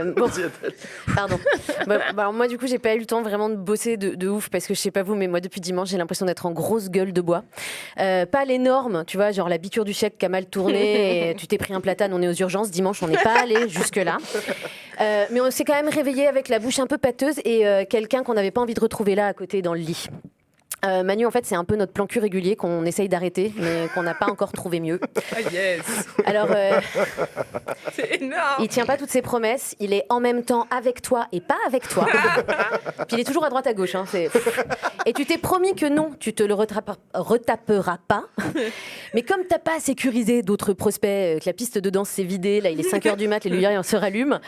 Bon, pardon. Alors moi, du coup, j'ai pas eu le temps vraiment de bosser de ouf parce que je sais pas vous, mais moi, depuis dimanche, j'ai l'impression d'être en grosse gueule de bois. Pas les normes, tu vois, genre la biture du chèque qui a mal tourné, et tu t'es pris un platane, on est aux urgences. Dimanche, on n'est pas allé jusque-là. Mais on s'est quand même réveillé avec la bouche un peu pâteuse et quelqu'un qu'on n'avait pas envie de retrouver là à côté dans le lit. Manu, en fait, c'est un peu notre plan cul régulier qu'on essaye d'arrêter, mais qu'on n'a pas encore trouvé mieux. Ah yes. Alors, C'est énorme. il tient pas toutes ses promesses. Il est en même temps avec toi et pas avec toi. Puis il est toujours à droite à gauche. Hein, et tu t'es promis que non, tu te le retaperas pas. Mais comme t'as pas sécurisé d'autres prospects, que la piste de danse s'est vidée, là il est 5h du mat, les lumières se rallument.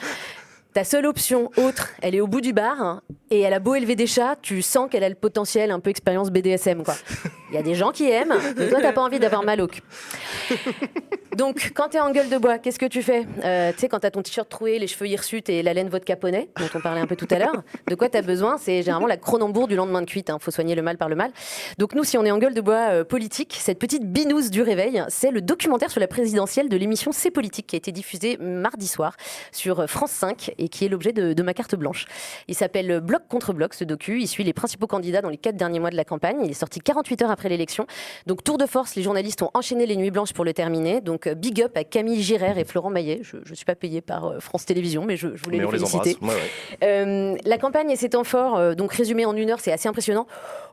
Ta seule option autre, elle est au bout du bar, hein, et elle a beau élever des chats, tu sens qu'elle a le potentiel un peu expérience BDSM, quoi. Il y a des gens qui aiment, mais toi t'as pas envie d'avoir mal au cul. Donc, quand t'es en gueule de bois, qu'est-ce que tu fais ? Tu sais, quand t'as ton t-shirt troué, les cheveux hirsutes et la laine vodka poney, dont on parlait un peu tout à l'heure, de quoi t'as besoin ? C'est généralement la Cronenbourg du lendemain de cuite. Faut soigner le mal par le mal. Donc nous, si on est en gueule de bois politique, cette petite binouse du réveil, c'est le documentaire sur la présidentielle de l'émission C'est Politique qui a été diffusé mardi soir sur France 5 et qui est l'objet de ma carte blanche. Il s'appelle Bloc contre Bloc, ce docu. Il suit les principaux candidats dans les 4 derniers mois de la campagne. Il est sorti 48 heures après l'élection. Donc tour de force, les journalistes ont enchaîné les nuits blanches pour le terminer. Donc big up à Camille Girard et Florent Maillet. Je ne suis pas payée par France Télévisions, mais je voulais les féliciter. La campagne et ses temps forts, donc résumé en 1 heure, c'est assez impressionnant.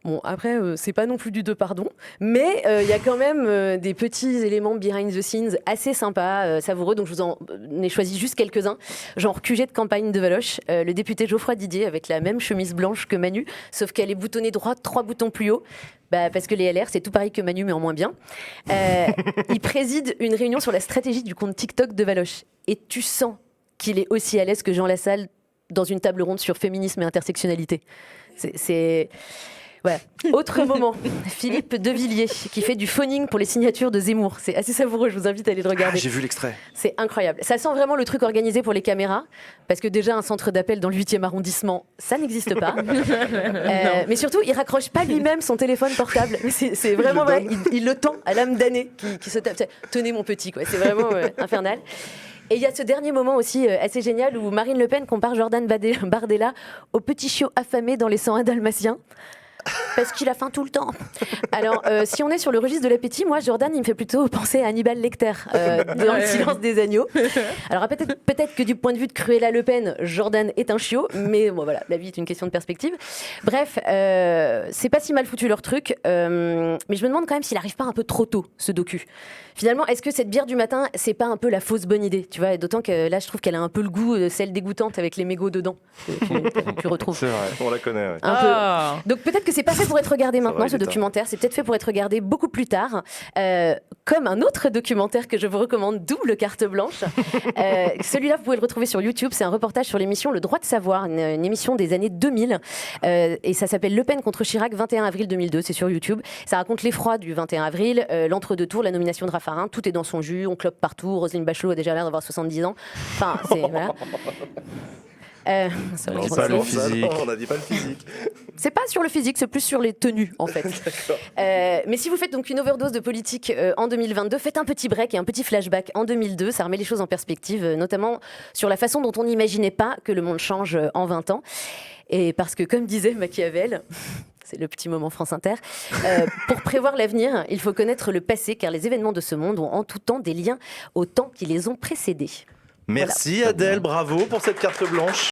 Bon, après, c'est pas non plus du 2 pardon, mais il y a quand même des petits éléments behind the scenes assez sympas, savoureux. Donc je vous en ai choisi juste quelques-uns. Genre QG de campagne de Valoche, le député Geoffroy Didier avec la même chemise blanche que Manu, sauf qu'elle est boutonnée droite, 3 boutons plus haut. Parce que les LR, c'est tout pareil que Manu, mais en moins bien. Il préside une réunion sur la stratégie du compte TikTok de Valoche. Et tu sens qu'il est aussi à l'aise que Jean Lassalle dans une table ronde sur féminisme et intersectionnalité. C'est... Voilà. Autre moment, Philippe Devilliers qui fait du phoning pour les signatures de Zemmour. C'est assez savoureux, je vous invite à aller le regarder. J'ai vu l'extrait. C'est incroyable. Ça sent vraiment le truc organisé pour les caméras, parce que déjà un centre d'appel dans le 8e arrondissement, ça n'existe pas. Mais surtout, il raccroche pas lui-même son téléphone portable. C'est vraiment vrai. Il le tend à l'âme damnée qui se tape. Tenez mon petit, quoi. C'est vraiment infernal. Et il y a ce dernier moment aussi assez génial où Marine Le Pen compare Jordan Bardella au petit chiot affamé dans les 101 Dalmatiens. Parce qu'il a faim tout le temps. Alors, si on est sur le registre de l'appétit, moi, Jordan, il me fait plutôt penser à Hannibal Lecter dans Le Silence des agneaux. Alors, peut-être que du point de vue de Cruella Le Pen, Jordan est un chiot, mais bon, voilà, la vie est une question de perspective. Bref, c'est pas si mal foutu leur truc, mais je me demande quand même s'il arrive pas un peu trop tôt, ce docu. Finalement, est-ce que cette bière du matin, c'est pas un peu la fausse bonne idée, tu vois ? Et d'autant que là, je trouve qu'elle a un peu le goût de celle dégoûtante avec les mégots dedans. Tu retrouves. C'est vrai, on la connaît. Ouais. Peu. Donc peut-être que c'est pas fait pour être regardé maintenant, ce documentaire. C'est peut-être fait pour être regardé beaucoup plus tard. Comme un autre documentaire que je vous recommande, Double Carte Blanche. Celui-là, vous pouvez le retrouver sur YouTube. C'est un reportage sur l'émission Le Droit de Savoir, une émission des années 2000. Et ça s'appelle Le Pen contre Chirac, 21 avril 2002. C'est sur YouTube. Ça raconte l'effroi du 21 avril, l'entre-deux tours, la nomination de Raffarin. Tout est dans son jus, on clope partout. Roselyne Bachelot a déjà l'air d'avoir 70 ans. Enfin, c'est... Voilà. On n'a dit pas le physique. C'est pas sur le physique, c'est plus sur les tenues en fait. Mais si vous faites donc une overdose de politique en 2022, faites un petit break et un petit flashback en 2002, ça remet les choses en perspective, notamment sur la façon dont on n'imaginait pas que le monde change en 20 ans. Et parce que comme disait Machiavel, c'est le petit moment France Inter, pour prévoir l'avenir, il faut connaître le passé car les événements de ce monde ont en tout temps des liens au temps qui les ont précédés. Merci Adèle, bravo pour cette carte blanche.